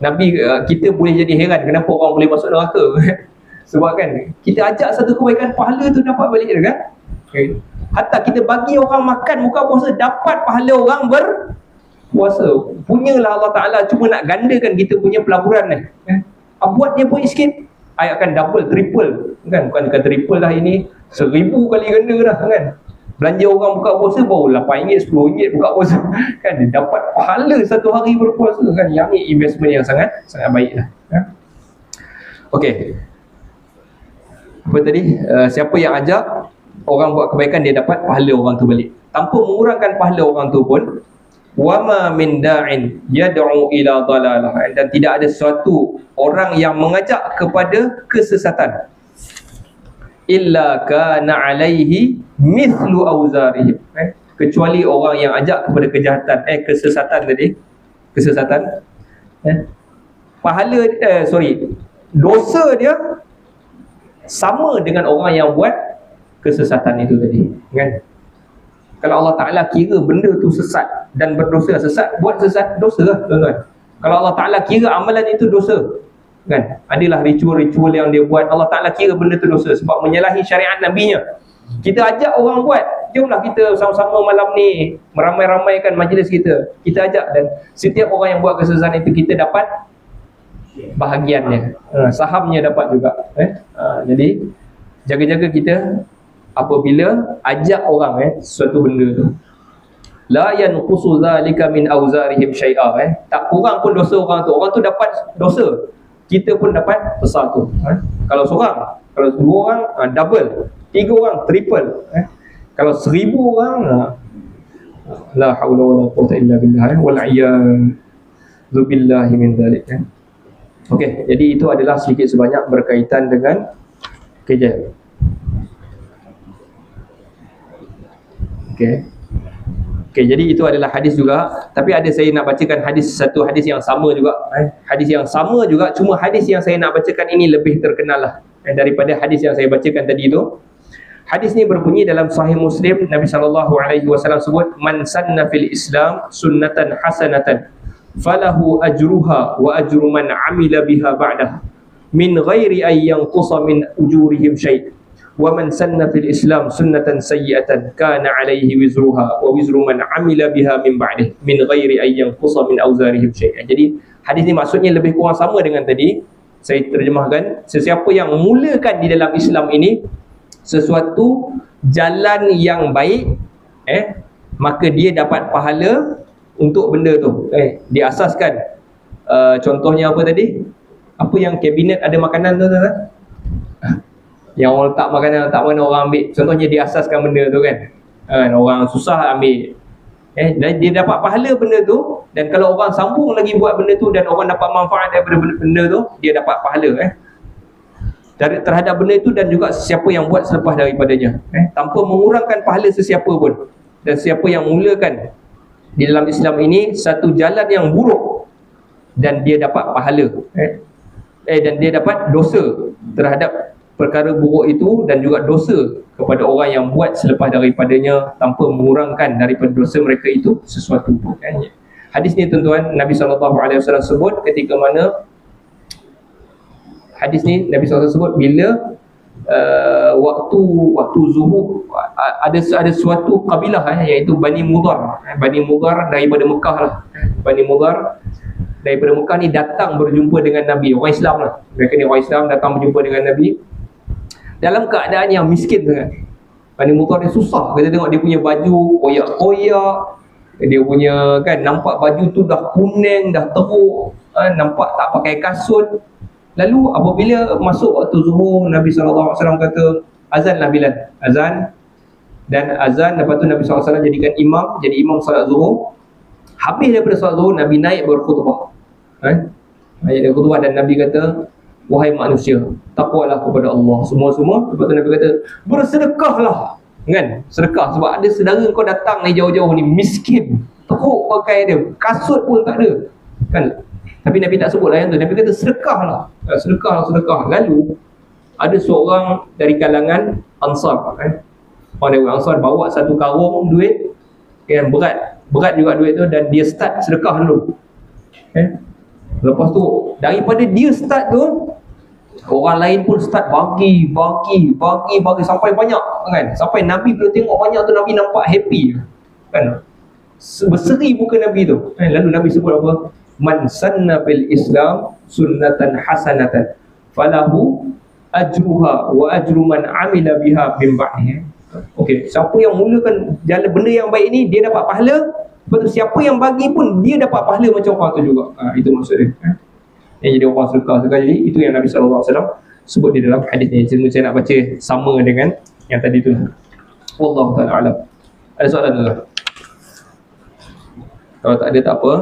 Nabi, kita boleh jadi heran kenapa orang boleh masuk neraka. Sebab kan kita ajak satu kebaikan, pahala tu dapat balik dia kan. Hatta kita bagi orang makan buka puasa, dapat pahala orang berpuasa. Punyalah Allah Ta'ala cuma nak gandakan kita punya pelaburan ni. Buat dia pun sikit, akan double, triple kan. Bukan triple lah, ini 1000 kali ganda dah kan. Belanja orang buka puasa baru RM8, RM10 buka puasa kan, dia dapat pahala satu hari berpuasa kan. Yang ni investment yang sangat baik lah. Okey, apa tadi, siapa yang ajak orang buat kebaikan, dia dapat pahala orang tu balik tanpa mengurangkan pahala orang tu pun. Wama min da'in yad'u ila dhalalah, dan tidak ada suatu orang yang mengajak kepada kesesatan illa kana alaihi mithlu auzarihim, kecuali orang yang ajak kepada kejahatan, kesesatan pahala dosa dia sama dengan orang yang buat kesesatan itu tadi kan. Kalau Allah Ta'ala kira benda tu sesat dan berdosa, buat sesat, dosa lah tuan-tuan. Kalau Allah Ta'ala kira amalan itu dosa kan, adalah ritual-ritual yang dia buat, Allah Ta'ala kira benda tu dosa sebab menyalahi syariat Nabi-Nya. Kita ajak orang buat, jomlah kita sama-sama malam ni meramai-ramaikan majlis kita ajak, dan setiap orang yang buat kesesatan itu kita dapat bahagiannya, sahamnya dapat juga. Jadi jaga-jaga kita apabila ajak orang sesuatu benda tu. La yanqusu zalika min auzarihim syai'a, tak kurang pun dosa orang tu dapat dosa, kita pun dapat besar tu. Kalau seorang, kalau 2 orang double, 3 orang triple, kalau 1000 orang la haula wala quwwata illa billah wal a'yadzu billahi min dzalik. Okey, jadi itu adalah sedikit sebanyak berkaitan dengan kejadian. Okey, jadi itu adalah hadis juga. Tapi ada saya nak bacakan satu hadis yang sama juga. Hadis yang sama juga, cuma hadis yang saya nak bacakan ini lebih terkenal lah daripada hadis yang saya bacakan tadi itu. Hadis ni berbunyi dalam Sahih Muslim. Nabi SAW sebut, man sanna fil Islam sunnatan hasanatan falahu ajruha wa ajru man amila biha ba'dah min ghairi ay yanqusa min ujurihim syai'. wa man sanna fil Islam sunnatan sayyi'atan kana 'alaihi wizruha wa wizru man 'amila biha min ba'dih min ghairi ay yanqusa min awzarihim syai'an. Jadi hadis ni maksudnya lebih kurang sama dengan tadi. Saya terjemahkan, sesiapa yang mulakan di dalam Islam ini sesuatu jalan yang baik, maka dia dapat pahala untuk benda tu. Diasaskan. Contohnya apa tadi? Apa yang kabinet ada makanan tu? Yang orang letak makanan, letak mana orang ambil. Contohnya dia asaskan benda tu kan. Orang susah ambil. Dan dia dapat pahala benda tu. Dan kalau orang sambung lagi buat benda tu dan orang dapat manfaat daripada benda tu, dia dapat pahala terhadap benda itu dan juga siapa yang buat selepas daripadanya. Tanpa mengurangkan pahala sesiapa pun. Dan siapa yang mulakan di dalam Islam ini satu jalan yang buruk dan dia dapat pahala. Dan dia dapat dosa terhadap perkara buruk itu dan juga dosa kepada orang yang buat selepas daripadanya tanpa mengurangkan daripada dosa mereka itu sesuatu pun. Hadis ni tuan-tuan, Nabi SAW sebut ketika mana hadis ni Nabi SAW sebut bila waktu zuhur ada suatu kabilah iaitu Bani Mudhar. Bani Mudhar daripada Mekah lah. Bani Mudhar daripada Mekah ni datang berjumpa dengan Nabi. Orang Islam lah. Mereka ni orang Islam datang berjumpa dengan Nabi dalam keadaan yang miskin sangat. Bani Mudhar ni susah. Kita tengok dia punya baju koyak-koyak. Dia punya kan, nampak baju tu dah kuning, dah teruk, nampak tak pakai kasut. Lalu apabila masuk waktu zuhur, Nabi SAW kata, azanlah Bilal. Azan. Dan azan, lepas tu Nabi SAW jadikan imam, jadi imam salat zuhur. Habis daripada salat zuhur, Nabi naik berkhutbah. Naik berkhutbah dan Nabi kata, wahai manusia, takwalah kepada Allah semua-semua. Lepas tu Nabi kata, bersedekahlah. Kan? Sedekah. Sebab ada saudara kau datang ni jauh-jauh ni, miskin, teruk pakai dia, kasut pun tak ada. Kan? Tapi Nabi tak sebut lah yang tu. Nabi kata sedekahlah. Sedekah. Lalu ada seorang dari kalangan Ansar, orang dari Ansar bawa satu karung duit yang berat juga duit tu, dan dia start sedekah dulu. Lepas tu daripada dia start tu, orang lain pun start bagi sampai banyak kan. Sampai Nabi bila tengok banyak tu, Nabi nampak happy kan. Berseri muka Nabi tu. Lalu Nabi sebut apa? Man sanna fil Islam sunnatan hasanatan falahu ajruha wa ajru man amila biha min ba'dih. Okey, siapa yang mulakan jalan benda yang baik ni, dia dapat pahala. Betul, siapa yang bagi pun dia dapat pahala macam orang tu juga. Itu maksud dia. Yang jadi orang sedekah. Jadi itu yang Nabi SAW sebut di dalam hadis ni. Saya nak baca sama dengan yang tadi tu. Wallahu ta'ala alam. Ada soalan tu? Kalau tak ada tak apa.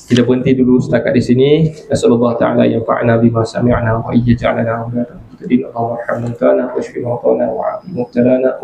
Kita berhenti dulu setakat di sini. Nasallallahu ta'ala yanfa'na bima sami'na wa ijja'alana wa la ta'ala. Allahumma rahmana wa shfi mawtana wa afi mubtalana.